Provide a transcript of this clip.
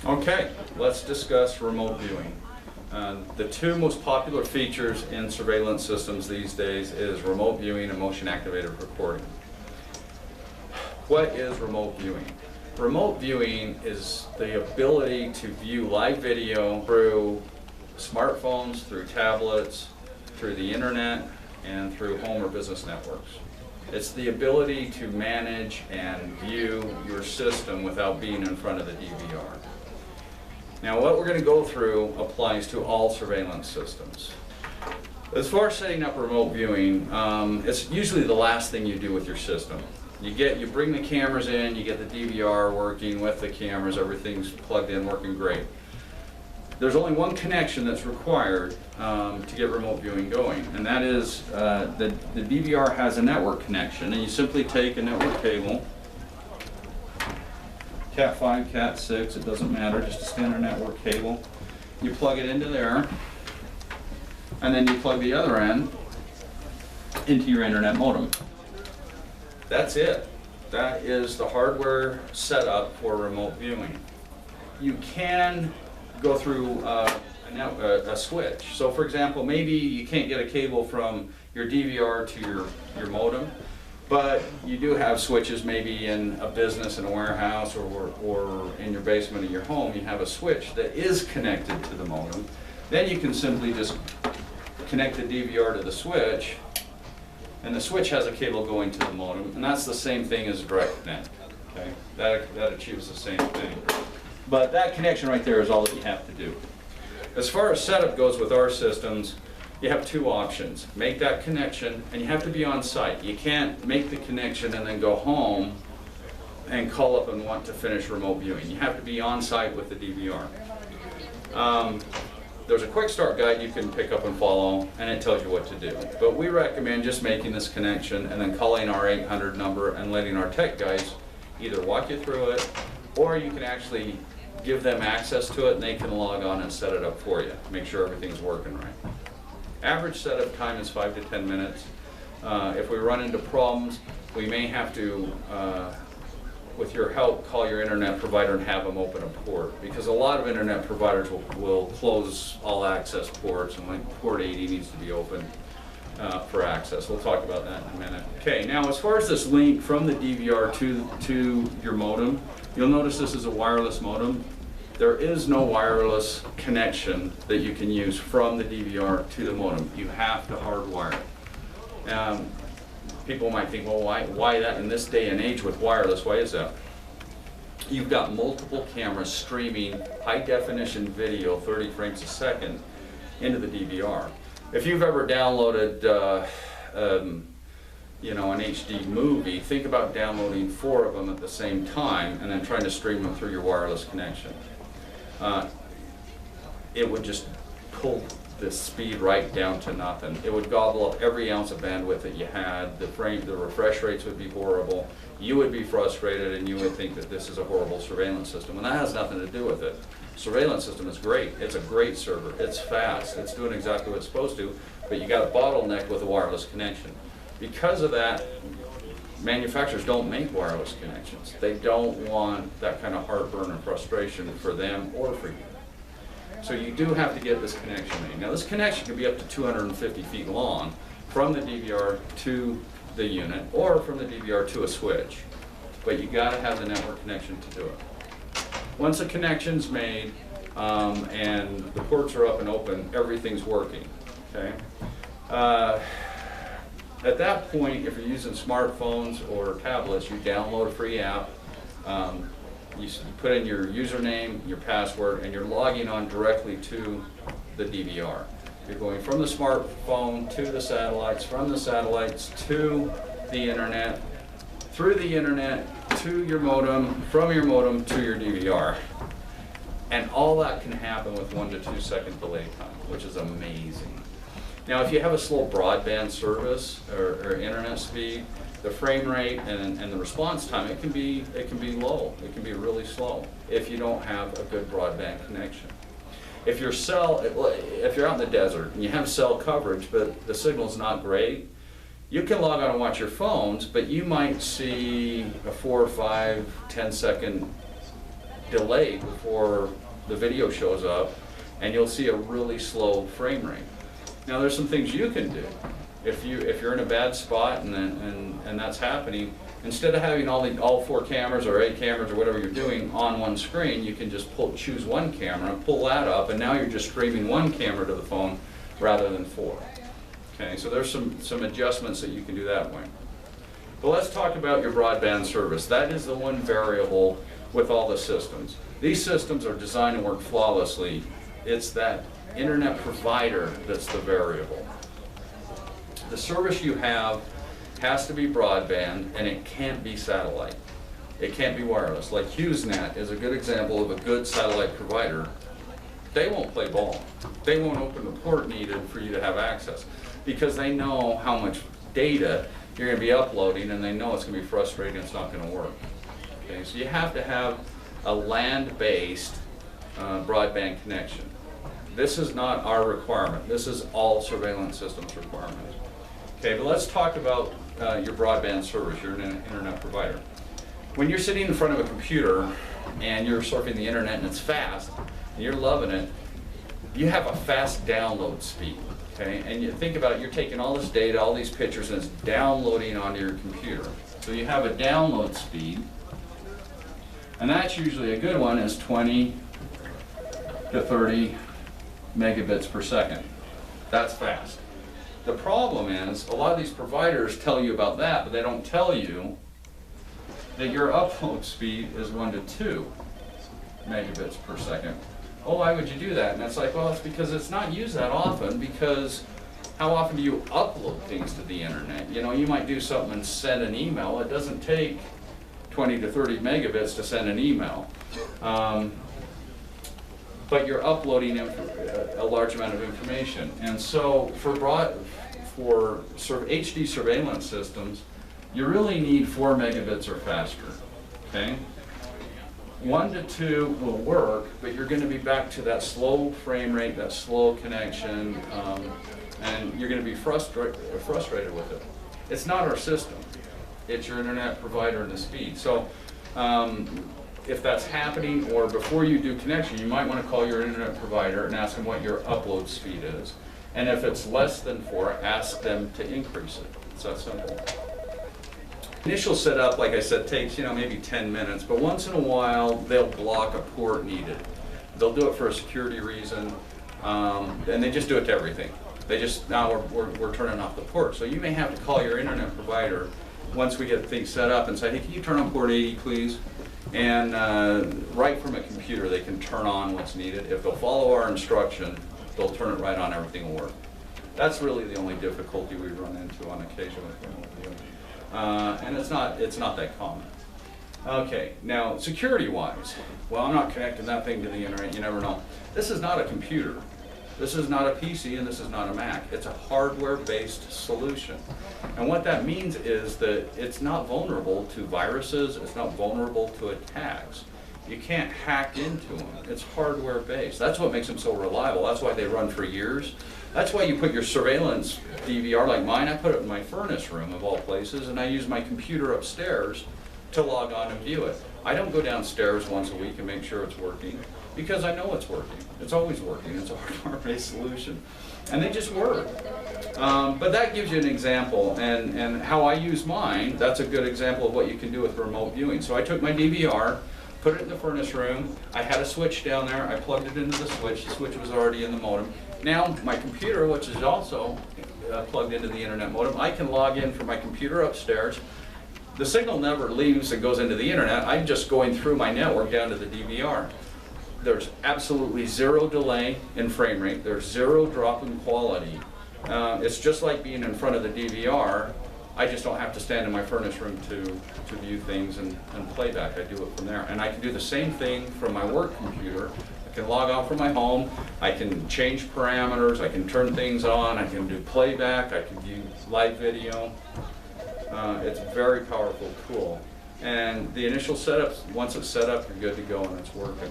Okay, let's discuss remote viewing. The two most popular features in surveillance systems these days is remote viewing and motion activated recording. What is remote viewing? Remote viewing is the ability to view live video through smartphones, through tablets, through the internet, and through home or business networks. It's the ability to manage and view your system without being in front of the DVR. Now, what we're going to go through applies to all surveillance systems. As far as setting up remote viewing, it's usually the last thing you do with your system. You bring the cameras in, you get the DVR working with the cameras, everything's plugged in, working great. There's only one connection that's required to get remote viewing going, and that is the DVR has a network connection, and you simply take a network cable, Cat 5, Cat 6, it doesn't matter, just a standard network cable. You plug it into there, and then you plug the other end into your internet modem. That's it. That is the hardware setup for remote viewing. You can go through a switch. So for example, maybe you can't get a cable from your DVR to your modem, but you do have switches maybe in a business, in a warehouse, or in your basement of your home. You have a switch that is connected to the modem. Then you can simply just connect the DVR to the switch, and the switch has a cable going to the modem, and that's the same thing as direct connect. Okay? That achieves the same thing. But that connection right there is all that you have to do. As far as setup goes with our systems, you have two options. Make that connection, and you have to be on site. You can't make the connection and then go home and call up and want to finish remote viewing. You have to be on site with the DVR. There's a Quickstart guide you can pick up and follow, and it tells you what to do. But we recommend just making this connection and then calling our 800 number and letting our tech guys either walk you through it, or you can actually give them access to it and they can log on and set it up for you, make sure everything's working right. Average setup time is 5 to 10 minutes. If we run into problems, we may have to, with your help, call your internet provider and have them open a port, because a lot of internet providers will close all access ports, and like port 80 needs to be open for access. We'll talk about that in a minute. Okay, now as far as this link from the DVR to your modem, you'll notice this is a wireless modem. There is no wireless connection that you can use from the DVR to the modem. You have to hardwire it. People might think, well, why that in this day and age with wireless? Why is that? You've got multiple cameras streaming high definition video, 30 frames a second, into the DVR. If you've ever downloaded an HD movie, think about downloading 4 of them at the same time and then trying to stream them through your wireless connection. It would just pull the speed right down to nothing. It would gobble up every ounce of bandwidth that you had. The refresh rates would be horrible. You would be frustrated, and you would think that this is a horrible surveillance system, and that has nothing to do with it. Surveillance system is great. It's a great server. It's fast. It's doing exactly what it's supposed to, but you got a bottleneck with a wireless connection. Because of that, manufacturers don't make wireless connections. They don't want that kind of heartburn and frustration for them or for you. So you do have to get this connection made. Now this connection can be up to 250 feet long from the DVR to the unit, or from the DVR to a switch. But you got to have the network connection to do it. Once a connection's made and the ports are up and open, everything's working. Okay. At that point, if you're using smartphones or tablets, you download a free app. You put in your username, your password, and you're logging on directly to the DVR. You're going from the smartphone to the satellites, from the satellites to the internet, through the internet to your modem, from your modem to your DVR. And all that can happen with 1 to 2 second delay time, which is amazing. Now, if you have a slow broadband service or internet speed, the frame rate and the response time, it can be low. It can be really slow if you don't have a good broadband connection. If you're out in the desert and you have cell coverage, but the signal's not great, you can log on and watch your phones, but you might see a 4 or 5, 10 second delay before the video shows up, and you'll see a really slow frame rate. Now there's some things you can do. If you're in a bad spot and that's happening, instead of having all 4 cameras or 8 cameras or whatever you're doing on one screen, you can just choose one camera, pull that up, and now you're just streaming one camera to the phone rather than 4. Okay, so there's some adjustments that you can do that way. But let's talk about your broadband service. That is the one variable with all the systems. These systems are designed to work flawlessly. It's that internet provider that's the variable. The service you have has to be broadband, and it can't be satellite. It can't be wireless. Like HughesNet is a good example of a good satellite provider. They won't play ball. They won't open the port needed for you to have access because they know how much data you're going to be uploading, and they know it's going to be frustrating, it's not going to work. Okay, so you have to have a land-based broadband connection. This is not our requirement. This is all surveillance systems requirements. Okay, but let's talk about your broadband service. You're an internet provider. When you're sitting in front of a computer and you're surfing the internet and it's fast and you're loving it, you have a fast download speed. Okay, and you think about it, you're taking all this data, all these pictures, and it's downloading onto your computer. So you have a download speed, and that's usually a good one, is 20 to 30 megabits per second. That's fast. The problem is, a lot of these providers tell you about that, but they don't tell you that your upload speed is 1 to 2 megabits per second. Oh, why would you do that? And it's like, well, it's because it's not used that often, because how often do you upload things to the internet? You know, you might do something and send an email. It doesn't take 20 to 30 megabits to send an email. But you're uploading a large amount of information. And so for HD surveillance systems, you really need 4 megabits or faster, okay? 1 to 2 will work, but you're going to be back to that slow frame rate, that slow connection, and you're going to be frustrated with it. It's not our system. It's your internet provider and the speed. So if that's happening, or before you do connection, you might want to call your internet provider and ask them what your upload speed is. And if it's less than 4, ask them to increase it. It's that simple. Initial setup, like I said, takes maybe 10 minutes, but once in a while they'll block a port needed. They'll do it for a security reason, and they just do it to everything. They just, now we're turning off the port. So you may have to call your internet provider once we get things set up and say, hey, can you turn on port 80, please? And right from a computer, they can turn on what's needed. If they'll follow our instruction, they'll turn it right on, everything will work. That's really the only difficulty we run into on occasion with remote viewing. And it's not that common. Okay, now security-wise, well, I'm not connecting that thing to the internet, you never know. This is not a computer. This is not a PC, and this is not a Mac. It's a hardware-based solution. And what that means is that it's not vulnerable to viruses, it's not vulnerable to attacks. You can't hack into them. It's hardware-based. That's what makes them so reliable. That's why they run for years. That's why you put your surveillance DVR like mine, I put it in my furnace room of all places, and I use my computer upstairs to log on and view it. I don't go downstairs once a week and make sure it's working, because I know it's working. It's always working. It's a hardware-based solution. And they just work. But that gives you an example, and how I use mine, that's a good example of what you can do with remote viewing. So I took my DVR, put it in the furnace room, I had a switch down there, I plugged it into the switch was already in the modem. Now my computer, which is also plugged into the internet modem, I can log in from my computer upstairs. The signal never leaves and goes into the internet. I'm just going through my network down to the DVR. There's absolutely 0 delay in frame rate. There's 0 drop in quality. It's just like being in front of the DVR. I just don't have to stand in my furnace room to view things and playback. I do it from there. And I can do the same thing from my work computer. I can log on from my home. I can change parameters. I can turn things on. I can do playback. I can view live video. It's a very powerful tool. And the initial setup, once it's set up, you're good to go and it's working.